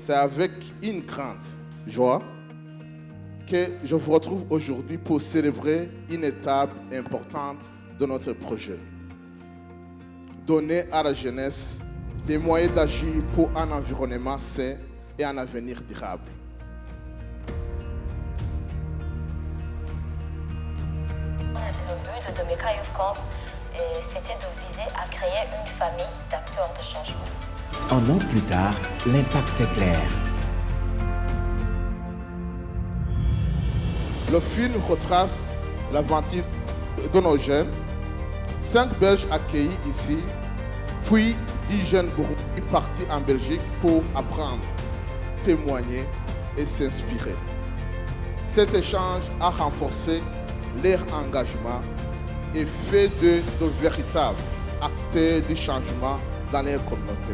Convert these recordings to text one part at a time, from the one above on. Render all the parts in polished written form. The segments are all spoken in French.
c'est avec une grande joie que je vous retrouve aujourd'hui pour célébrer une étape importante de notre projet. Donner à la jeunesse les moyens d'agir pour un environnement sain et un avenir durable. Le but de Domeka Youth Camp, c'était de viser à créer une famille d'acteurs de changement. Un an plus tard, l'impact est clair. Le film retrace l'aventure de nos jeunes. 5 Belges accueillis ici, puis 10 jeunes Burundais partis en Belgique pour apprendre, témoigner et s'inspirer. Cet échange a renforcé leur engagement et fait de véritables acteurs du changement dans leur communauté.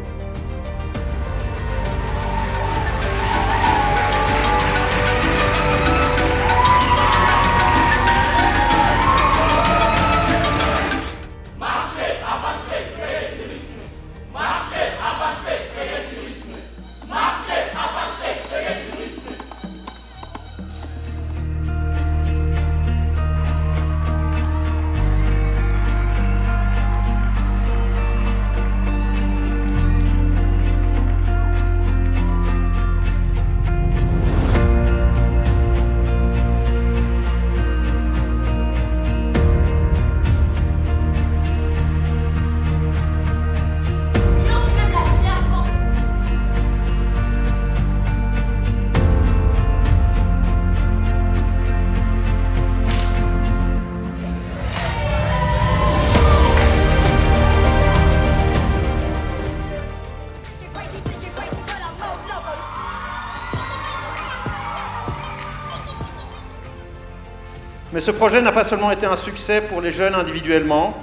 Mais ce projet n'a pas seulement été un succès pour les jeunes individuellement,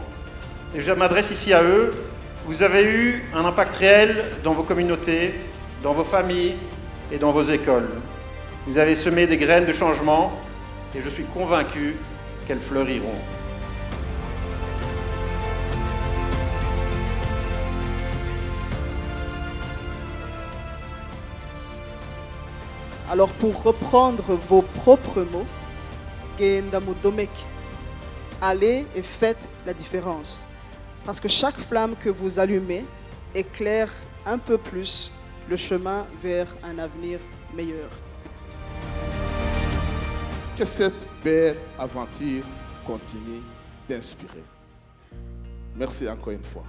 et je m'adresse ici à eux. Vous avez eu un impact réel dans vos communautés, dans vos familles et dans vos écoles. Vous avez semé des graines de changement et je suis convaincu qu'elles fleuriront. Alors pour reprendre vos propres mots, Genda Modomek, allez et faites la différence. Parce que chaque flamme que vous allumez éclaire un peu plus le chemin vers un avenir meilleur. Que cette belle aventure continue d'inspirer. Merci encore une fois.